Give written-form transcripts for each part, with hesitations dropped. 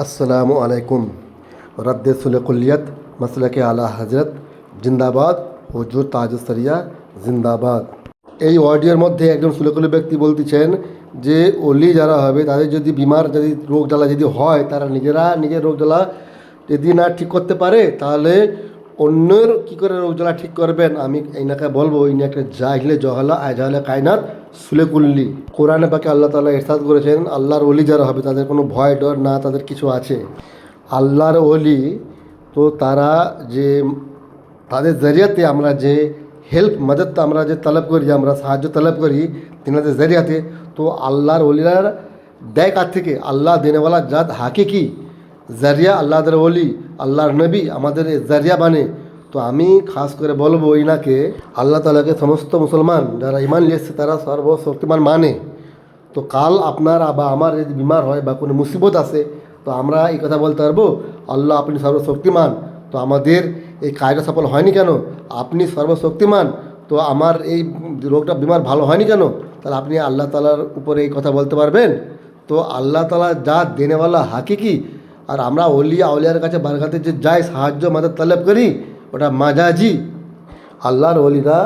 আসসালামু আলাইকুম। রদ্দে সুলকুলিয়ত মাসলাকে আলা হজরত জিন্দাবাদ। হুজুর তাজুসরিয়া জিন্দাবাদ। এই অডিওর মধ্যে একজন সুলকুলি ব্যক্তি বলতেছেন যে অলি যারা হবে তাদের যদি বিমার যদি রোগ জ্বালা যদি হয়, তারা নিজের রোগ জ্বালা যদি না ঠিক করতে পারে তাহলে অন্যের কী করে রোগ জ্বালা ঠিক করবেন। আমি ইনাকে বলবো, ইনি একটা জাহিলে জহালা আজহালে কায়নাত সুলেকুল্লি। কোরআনে পাকে আল্লাহ তাআলা ইরশাদ করেছেন, আল্লাহর ওলি যারা হবে তাদের কোনো ভয় ডর না, তাদের কিছু আছে। আল্লাহর ওলি তো তারা যে তাদের জরিয়াতে আমরা যে হেল্প মদত আমরা যে তলব করি, যে আমরা সাহায্য তলব করি তিনাদের জরিয়াতে, তো আল্লাহর ওলিরার দেয় কার থেকে? আল্লাহ দেনেওয়ালা জাত হাকিকি জারিয়া আল্লাহর ওলি আল্লাহর নবী আমাদের জারিয়া বানে। তো আমি খাস করে বলবো ইনাকে, আল্লাহ তাআলাকে সমস্ত মুসলমান যারা ইমান লিয়েছে তারা সর্বশক্তিমান মানে। তো কাল আপনার বা আমার যদি বিমার হয় বা কোনো মুসিবত আসে, তো আমরা এই কথা বলতে পারবো, আল্লাহ আপনি সর্বশক্তিমান, তো আমাদের এই কাজটা সফল হয়নি কেন? আপনি সর্বশক্তিমান, তো আমার এই রোগটা বিমার ভালো হয়নি কেন? তাহলে আপনি আল্লাহ তাআলার উপরে এই কথা বলতে পারবেন? তো আল্লাহ তাআলা যা দেনেওয়ালা হাকিকি, আর আমরা অলিয়া আউলিয়ার কাছে বারগাতে যে যাই সাহায্য মাদদ তলব করি ওটা মাজাজি। আল্লাহর ওলিরা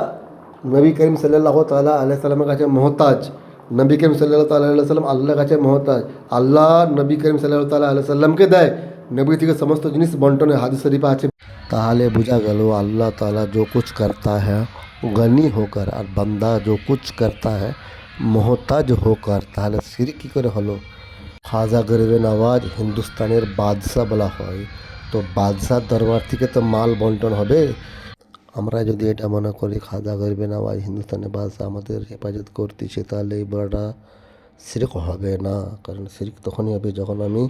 নবী করিম সাল্লাল্লাহু তাআলা আলাইহি সাল্লামের কাছে মহতাজ। নবী করিম সাল্লাল্লাহু তাআলা আলাইহি সাল্লাম আল্লাহর কাছে মহতাজ। আল্লাহ নবী করিম সাল্লাল্লাহু তাআলা আলাইহি সাল্লামকে দেয়, নবী থেকে সমস্ত জিনিস বন্টনে হাদিস শরীফে আছে। তাহলে বোঝা গেল আল্লাহ তাআলা जो कुछ करता है गनी होकर, আর বান্দা जो कुछ करता है मोहताज होकर। তাহলে শিরক কী করে হলো? খাজা গরিবে নওয়াজ হিন্দুস্তানের বাদশাহ বলা হয়, তো বাদশাহ দরবার থেকে তো মাল বন্টন হবে। আমরা যদি এটা মনে করি খাজা গরিবে নওয়াজ হিন্দুস্তানের বাদশাহ আমাদের হেফাজত করতেছে, তাহলে এই বড়টা শিরক হবে না। কারণ শিরক তখনই হবে যখন আমি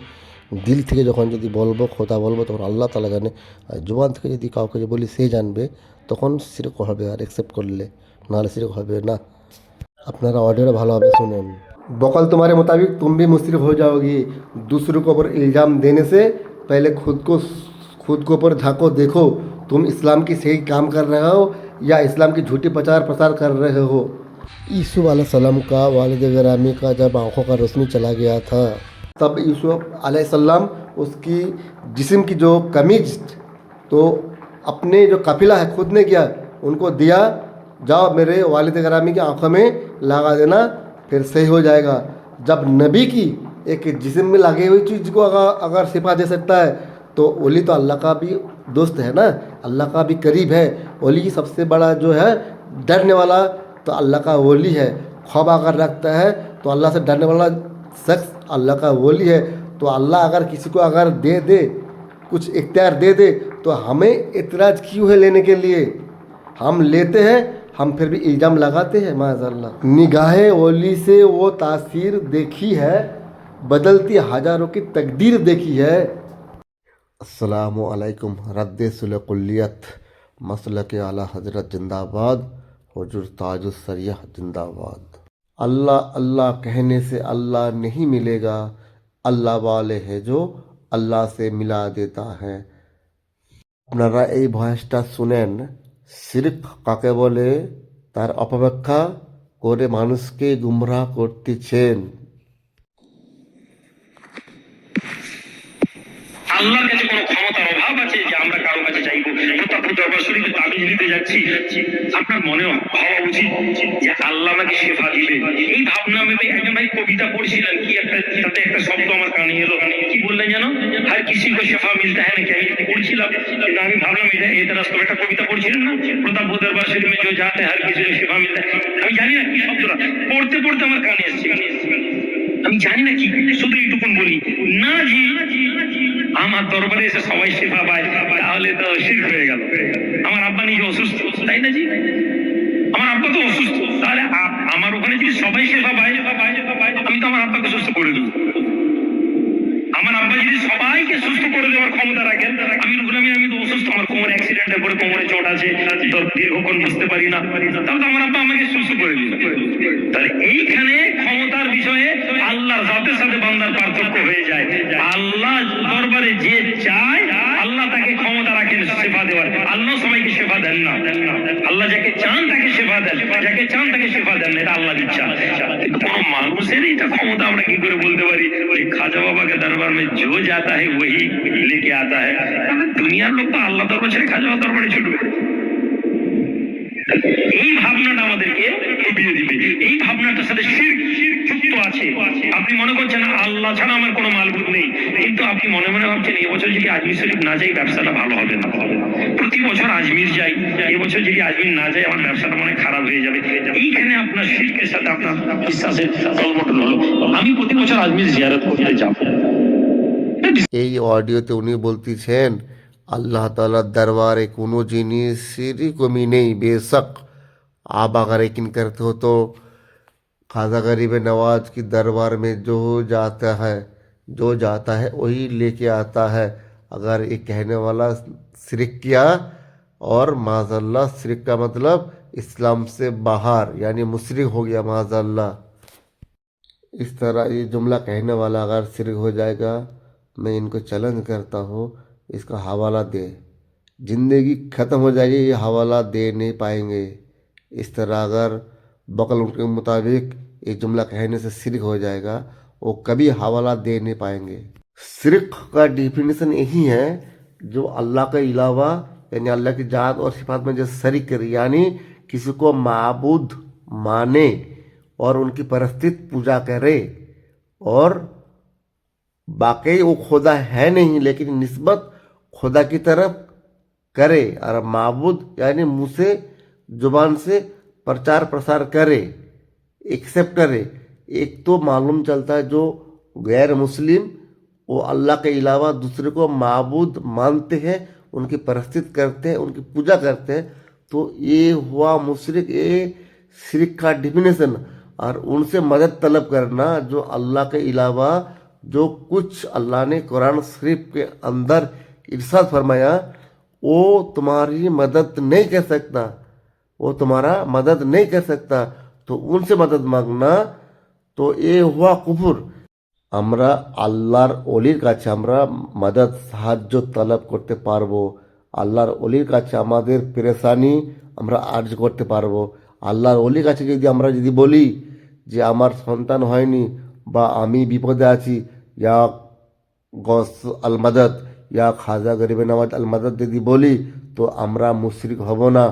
দিল থেকে যখন যদি বলবো, কথা বলবো, তখন আল্লাহ তাআলা জানে। আর জুবান থেকে যদি কাউকে বলি সে জানবে, তখন শিরক হবে। আর অ্যাকসেপ্ট করলে, নাহলে শিরক হবে না। আপনারা ऑडियो ভালোভাবে सुनें। बकल तुम्हारे मुताबिक तुम भी मुशरिक हो जाओगी। दूसरों को ऊपर इल्ज़ाम देने से पहले खुद को ऊपर झांको, देखो तुम इस्लाम की सही काम कर रहे हो या इस्लाम की झूठी प्रचार प्रसार कर रहे हो। यूसुफ अलैहिस्सलाम का वालिद गिरामी का जब आँखों का रोशनी चला गया था, तब यूसुफ अलैहिस्सलाम उसकी जिस्म की जो कमीज तो अपने जो काफिला है खुद ने किया, उनको दिया, जाओ मेरे वालिद गिरामी की आँखों में लगा देना, फिर सही हो जाएगा। जब नबी की एक जिस्म में लगी हुई चीज़ को अगर शिफा दे सकता है, तो ओली तो अल्लाह का भी दोस्त है ना, अल्लाह का भी करीब है। ओली सबसे बड़ा जो है डरने वाला तो अल्लाह का ओली है। ख्वाब अगर रखता है तो अल्लाह से डरने वाला शख्स अल्लाह का ओली है। तो अल्लाह अगर किसी को अगर दे कुछ इख्तियार दे तो हमें इतराज़ क्यों है लेने के लिए? हम लेते हैं, हम फिर भी इल्ज़ाम लगाते हैं। माज़अल्लाह निगाहे ओली से वो तासीर देखी है, बदलती हज़ारों की तकदीर देखी है। अस्सलामु अलैकुम। रद्दे सुलकुलियत मसलके आला हजरत जिंदाबाद। हुजूर ताजुस्सरिया जिंदाबाद। अल्लाह अल्लाह कहने से अल्लाह नहीं मिलेगा, अल्लाह वाले है जो अल्लाह से मिला देता है। আপনারা এই ভয়েসটা শুনেন, শিরক কাকে বলে তার অপব্যাখ্যা করে মানুষকে গুমরাহ করতেছেন। আল্লাহর কাছে কোনো ক্ষমতার অভাব আছে যে আমরা কারো কাছে চাইবো? প্রতাপ দরবার শরীফে তাবিজ নিতে যাচ্ছি, আপনার মনে ভাবা উচিত যে আল্লাহ আমাকে শেফা দিবে। এই ভাবনা ভেবে একজন ভাই কবিতা পড়ছিলেন, কি একটা তাতে একটা শব্দ আমার কানে এলো, কি বললেন জানো? হর কিসি কো শেফা মিলতা হ্যায় নাকি, আমি পড়ছিলাম কিন্তু আমি ভাবলাম এটা এই রাস্তা একটা কবিতা পড়ছিলেন না, প্রতাপ দরবার শরীফে যে যাতে হর কিসি কো শেফা মিলতা হ্যায়। আমি জানি না কি শব্দটা, পড়তে পড়তে আমার কানে এসেছে, আমি জানি না কি, শুধু এইটুকুন বলি না জি আমার দরবারে এসে সবাই শেফা পায়, তাহলে তো শিরক হয়ে গেল। আমার আব্বা নিজে অসুস্থ, তাই না জি? আমার আব্বা তো অসুস্থ, তাহলে আমার ওখানে যদি সবাই শেফা পায়, আমি তো আমার আব্বাকে সুস্থ করে দেবো। আমার আব্বা যদি সবাইকে সুস্থ করে দেওয়ার ক্ষমতা রাখেন, আমি তো অসুস্থ, আমার কোমর অ্যাক্সিডেন্টের পরে কোমরে চোট আছে, তো দীর্ঘক্ষণ বুঝতে পারি না, তাহলে তো আমার আব্বা আমাকে সুস্থ করে দিবে। তাহলে এইখানে ক্ষমতার বিষয়ে আল্লাহর জাতের সাথে বান্দার পার্থক্য হয়ে যায়। আল্লাহ দরবারে যে চায় আল্লাহ তাকে ক্ষমতা রাখেন শেফা দেওয়ার। আল্লাহ সবাইকে শেফা দেন না, আল্লাহ যাকে চান তাকে শেফা দেন, যাকে চান তাকে শেফা দেন না, এটা আল্লাহর ইচ্ছা। কিন্তু কোনো মানুষের এটা ক্ষমতা আমরা কি করে বলতে পারি ওই খাজা বাবা কে দরবার में जो जाता है वही लेके आता है? দুনিয়ার লোক তো আল্লাহ দরবার ছেড়ে খাজা বাবার দরবারে ছুটবে। এই ভাবনাটা আমাদেরকে ডুবিয়ে দিবে। এই ভাবনাটার সাথে শিরক যুক্ত আছে। আপনি মনে করছেন আল্লাহ ছাড়া আমার কোনো মালবুত নেই, কিন্তু আপনি মনে মনে ভাবছেন এবছর যদি আজমির শরীফ না যাই ব্যবসাটা ভালো হবে না। প্রতি বছর আজমির যাই, এবছর যদি আজমির না যাই আমার ব্যবসাটা মনে হয় খারাপ হয়ে যাবে। এইখানে আপনার শিরকের সাথে আপনার বিশ্বাসের টলমটল হলো। আমি প্রতি বছর আজমির জিয়ারত করতে যাব। এই অডিওতে উনি বলতেছেন আল্লাহ তাআলার दरबारे কোনো জিনিসেরই কমি নেই। बेशक आप अगर यकीन करते हो तो खाजा गरीब नवाज की दरबार में जो जाता है वही लेके आता है। अगर ये कहने वाला शिरक किया और माज़अल्लाह शिरक का मतलब इस्लाम से बाहर यानी मुशरिक हो गया माज़अल्लाह। इस तरह ये जुमला कहने वाला अगर शिरक हो जाएगा, मैं इनको चैलेंज करता हूँ इसका हवाला दे। ज़िंदगी ख़त्म हो जाएगी, ये हवाला दे नहीं पाएंगे। इस तरह अगर बकल उनके मुताबिक ये जुमला कहने से शिरक हो जाएगा, वो कभी हवाला दे नहीं पाएंगे। शिरक का डिफिनेशन यही है जो अल्लाह के अलावा यानी अल्लाह की जात और सिफात में जो शरीक करे, यानी किसी को माबूद माने और उनकी परस्तित पूजा करे और बाकी वो खुदा है नहीं लेकिन निस्बत खुदा की तरफ करे, और माबूद यानी मुँह से जुबान से प्रचार प्रसार करे, एक्सेप्ट करे। एक तो मालूम चलता है जो गैर मुस्लिम वो अल्लाह के अलावा दूसरे को माबूद मानते हैं, उनकी परस्तित करते हैं, उनकी पूजा करते हैं, तो ये हुआ मुशरिक। ये शिरक का डिफिनेशन। और उनसे मदद तलब करना जो अल्लाह के अलावा जो कुछ अल्लाह ने कुरान शरीफ के अंदर इरशाद फरमाया वो तुम्हारी मदद नहीं कर सकता, वो तुम्हारा मदद नहीं कर सकता, तो उनसे मदद मांगना तो ये हुआ कुफर। আমরা আল্লাহর অলির কাছে আমরা মদদ সাহায্য তলব করতে পারবো, আল্লাহর অলির কাছে আমাদের পেরেশানি আমরা আর্জ করতে পারবো। আল্লাহর অলির কাছে যদি আমরা বলি যে আমার সন্তান হয়নি বা আমি বিপদে আছি, ইয়া গস আল মদদ ইয়া খাজা গরিবে নওয়াজ আল মদদ যদি বলি তো আমরা মুশরিক হব না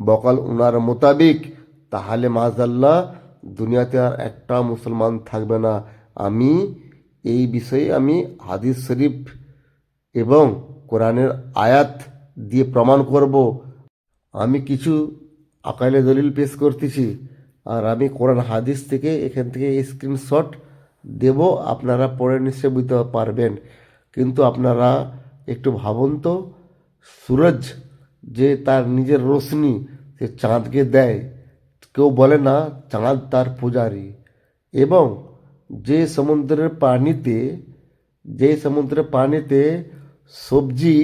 বকল উনার মোতাবিক। তাহলে মাযাল্লাহ দুনিয়াতে আর একটা মুসলমান থাকবে না। আমি এই বিষয়ে আমি হাদিস শরীফ এবং কোরআনের আয়াত দিয়ে প্রমাণ করব। আমি কিছু আকাইলে দলিল পেশ করতেছি আর আমি কোরআন হাদিস থেকে এখান থেকে স্ক্রিনশট দেব, আপনারা পড়ে নিশ্চয় বুঝতে পারবেন। কিন্তু আপনারা একটু ভাবুন তো, সূরজ যে তার নিজের রোশনি সে চাঁদকে দেয়, কেউ বলে না চাঁদ তার পূজারী। এবং যে সমুদ্রের পানিতে সবজি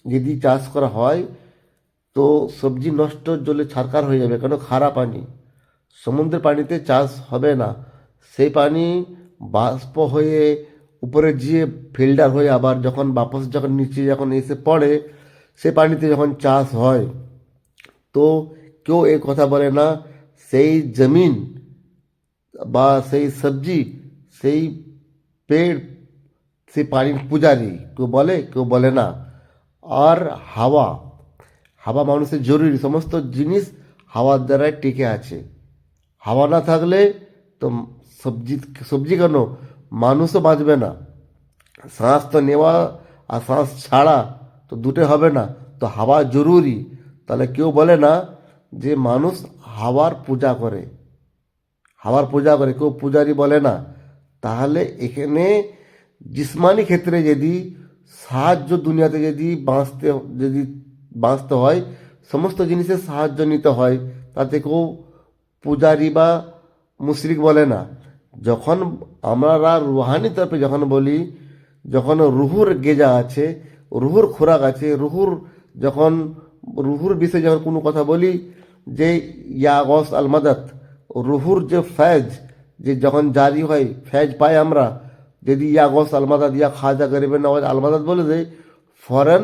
যদি চাষ করা হয় তো সবজি নষ্ট জলে ছারকার হয়ে যাবে, কেন খারা পানি, সমুদ্রের পানিতে চাষ হবে না। সেই পানি বাষ্প হয়ে উপরে গিয়ে ফিল্টার হয়ে আবার যখন বাপস যখন নিচে যখন এসে পড়ে সে পানিতে যখন চাষ হয়, তো কেউ এই কথা বলে না সেই জমিন বা সেই সবজি সেই পেড় সেই পানির পূজারী, কেউ বলে না। আর হাওয়া মানুষের জরুরি, সমস্ত জিনিস হাওয়ার দ্বারাই টিকে আছে। হাওয়া না থাকলে তো সবজি কেন মানুষও বাঁচবে না। শ্বাস তো নেওয়া আর শ্বাস ছাড়া তো দুটো হবে না, তো হাওয়া জরুরি। তাহলে কেউ বলে না যে মানুষ হাওয়ার পূজা করে, কেউ পূজারি বলে না। তাহলে এখানে জিসমানি ক্ষেত্রে যদি সাহায্য দুনিয়াতে যদি বাঁচতে হয় সমস্ত জিনিসের সাহায্য নিতে হয়, তাতে কেউ পূজারি বা মুশরিক বলে না। যখন আমরা রুহানি তরফে যখন বলি, যখন রুহুর গেজা আছে, রুহুর খোরাক আছে, রুহুর বিষয়ে যখন কোনো কথা বলি যে ইয়া গস আল মদদ, রুহুর যে ফ্যাজ যে যখন জারি হয় ফ্যাজ পাই আমরা, যদি ইয়া গস আল মদদ ইয়া খাজা গরিবে নওয়াজ আল মদদ বলে দেয় ফরেন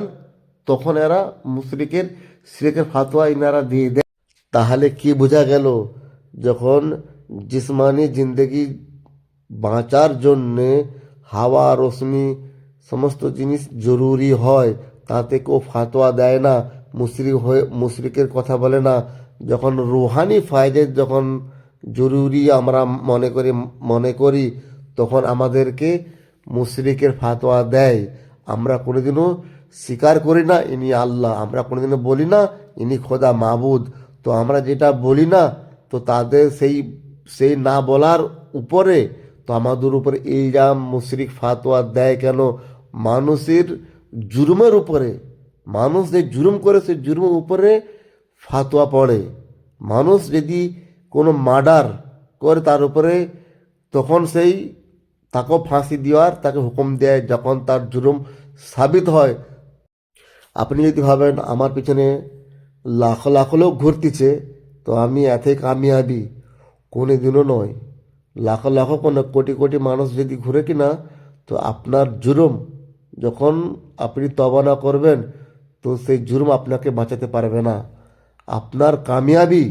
তখন এরা মুশরিকের শিরকের ফাতোয়া ইনারা দিয়ে দেয়। তাহলে কি বোঝা গেল, যখন জিসমানি জিন্দগি বাঁচার জন্যে হাওয়া রশ্মি সমস্ত জিনিস জরুরি হয়, তাতে কেউ ফাতোয়া দেয় না, মুশরিকের কথা বলে না। যখন রুহানি ফায়দের যখন জরুরি আমরা মনে করি তখন আমাদেরকে মুশরিকের ফাতোয়া দেয়। আমরা কোনোদিনও স্বীকার করি না ইনি আল্লাহ, আমরা কোনোদিনও বলি না ইনি খোদা মাবুদ। তো আমরা যেটা বলি না, তো তাদের সেই না বলার উপরে তো আমাদের উপরে ইলজাম মুশরিক ফাতোয়া দেয় কেন? মানুষের জুরমের উপরে, মানুষ যে জুরুম করে সেই জুরমের উপরে ফাতোয়া পড়ে। মানুষ যদি কোনো মার্ডার করে তার উপরে তখন তাকেও ফাঁসি দেওয়ার তাকে হুকুম দেয় যখন তার জুরুম সাবিত হয়। আপনি যদি ভাবেন আমার পিছনে লাখো লাখো লোক ঘুরতেছে তো আমি এতে কামিয়াবি, কোনো দিনও নয়। লাখো লাখো কোনো কোটি কোটি মানুষ যদি ঘুরে কিনা, তো আপনার জুরুম যখন আপনি তওবা না করবেন তো সেই জুরুম আপনাকে বাঁচাতে পারবে না। আপনার কামিয়াবি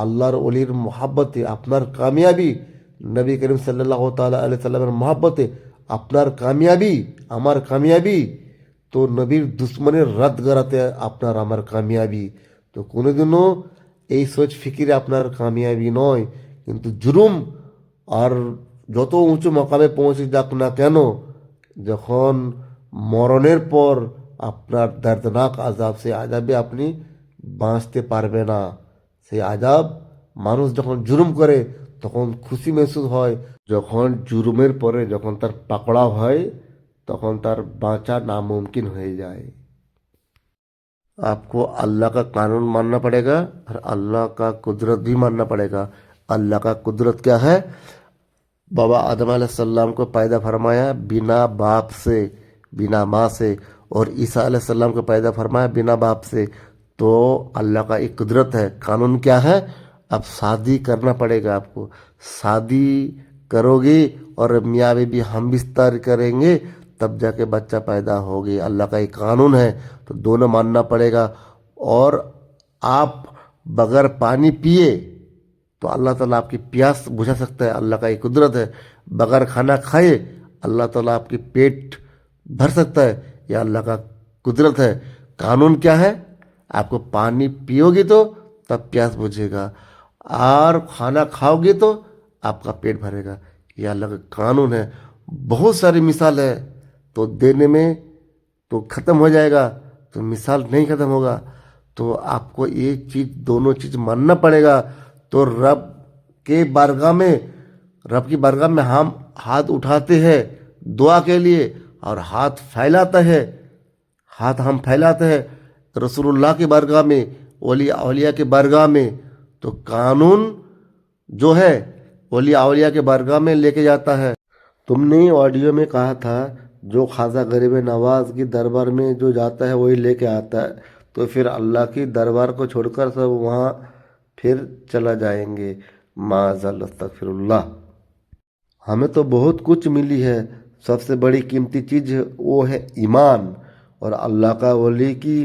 আল্লাহর ওলির মহাব্বতে, আপনার কামিয়াবি নবী করিম সাল্লাল্লাহু তাআলা আলাইহি সাল্লামের মহাব্বতে, আপনার কামিয়াবি আমার কামিয়াবি তো নবীর দুশ্মনের রাত গড়াতে আপনার আমার কামিয়াবি। তো কোনোদিনও এই সোচ ফিকিরে আপনার কামিয়াবি নয়। কিন্তু জুরুম আর যত উঁচু মকামে পৌঁছে যাক না কেন, যখন মরণের পর আপনার দর্দনাক আজাব, সেই আজাবে আপনি বাঁচতে পারবে না। সেই আজাব মানুষ যখন জুলুম করে তখন খুশি महसूस হয়, যখন জুলুমের পরে যখন তার পাকড়াও হয় তখন তার বাঁচা नामुमकिन হয়ে যায়। आपको अल्लाह का कानून मानना पड़ेगा और अल्लाह का कुदरत भी मानना पड़ेगा। अल्लाह का कुदरत क्या है? बाबा आदम अलैहिस्सलाम को पैदा फरमाया बिना बाप से, बिना माँ से, और ईसा अलैहिस्सलाम को पैदा फरमाया बिना बाप से। तो अल्लाह का एक कुदरत है। कानून क्या है? अब शादी करना पड़ेगा आपको। शादी करोगे और मियाँ बीबी हम बिस्तर करेंगे तब जाके बच्चा पैदा होगी। अल्लाह का एक कानून है, तो दोनों मानना पड़ेगा। और आप बगैर पानी पिए तो अल्लाह ताला आपकी प्यास बुझा सकता है, अल्लाह का एक कुदरत है। बगैर खाना खाए अल्लाह ताला आपकी पेट भर सकता है, यह अल्लाह का कुदरत है। कानून क्या है? आपको पानी पियोगे तो तब प्यास बुझेगा, और खाना खाओगे तो आपका पेट भरेगा, यह अल्लाह का कानून है। बहुत सारी मिसाल है, तो देने में तो ख़त्म हो जाएगा, तो मिसाल नहीं ख़त्म होगा। तो आपको एक चीज़, दोनों चीज़ मानना पड़ेगा। तो रब की बारगाह में हम हाथ उठाते हैं दुआ के लिए, और हाथ हम फैलाते हैं रसूलुल्लाह की बारगाह में, औलिया की बारगाह में। तो कानून जो है औलिया के बारगाह में लेके जाता है। तुमने ऑडियो में कहा था जो ख्वाजा गरीब नवाज की दरबार में जो जाता है वही लेके आता है, तो फिर अल्लाह की दरबार को छोड़कर सब वहाँ फिर चला जाएंगे। माज़ल अस्तगफिरुल्लाह। हमें तो बहुत कुछ मिली है, सबसे बड़ी कीमती चीज़ वो है ईमान। और अल्लाह का वली की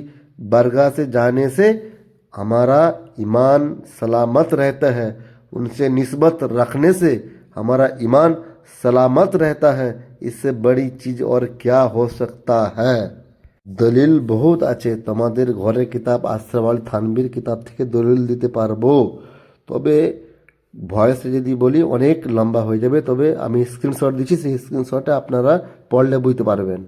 बरगाह से जाने से हमारा ईमान सलामत रहता है, उनसे निस्बत रखने से हमारा ईमान सलामत रहता है। इससे बड़ी चीज़ और क्या हो सकता है? দলিল বহুত আছে, তোমাদের ঘরের কিতাব আশরাফ আলী থানভীর কিতাব থেকে দলিল দিতে পারবো, তবে ভয়েসে যদি বলি অনেক লম্বা হয়ে যাবে। তবে আমি স্ক্রিনশট দিচ্ছি, সেই স্ক্রিনশটে আপনারা পড়লে বুঝতে পারবেন।